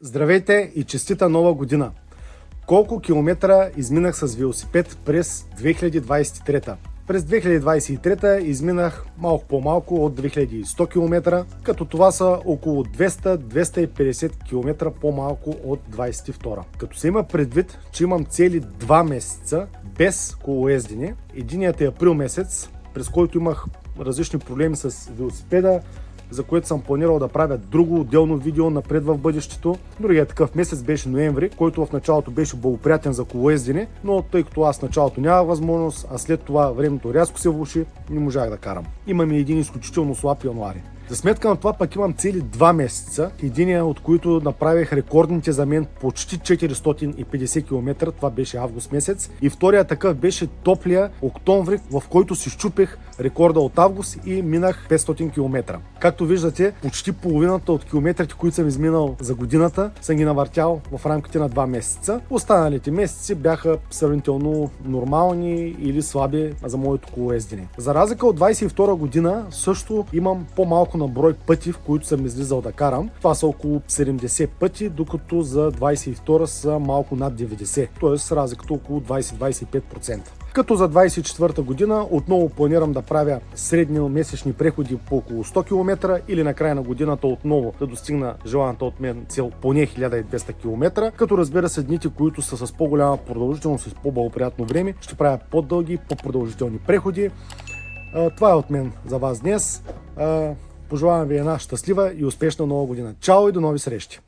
Здравейте и честита нова година! Колко километра изминах с велосипед през 2023? През 2023 изминах малко по-малко от 2100 км, като това са около 200-250 км по-малко от 22. Като се има предвид, че имам цели 2 месеца без колоездене, единият е април месец, през който имах различни проблеми с велосипеда, за което съм планирал да правя друго отделно видео напред в бъдещето. Другият такъв месец беше ноември, който в началото беше благоприятен за колоездене, но тъй като аз в началото нямах възможност, а след това времето рязко се влоши, не можах да карам. Имаме един изключително слаб януари. За сметка на това пък имам цели 2 месеца, единия от които направих рекордните за мен почти 450 км, това беше август месец, и втория такъв беше топлия октомври, в който си щупих рекорда от август и минах 500 км. Както виждате, почти половината от километрите, които съм изминал за годината, съм ги навъртял в рамките на 2 месеца. Останалите месеци бяха сравнително нормални или слаби за моето колоездене. За разлика от 22 година също имам по-малко на брой пъти, в които съм излизал да карам. Това са около 70 пъти, докато за 22 са малко над 90, т.е. разликата около 20-25%. Като за 24 година отново планирам да правя средни месечни преходи по около 100 км или на края на годината отново да достигна желаната от мен цел поне 1200 км, като разбира се дните, които са с по-голяма продължителност и с по-благоприятно време, ще правя по-дълги, по-продължителни преходи. Това е от мен за вас днес. Пожелавам ви една щастлива и успешна нова година. Чао и до нови срещи!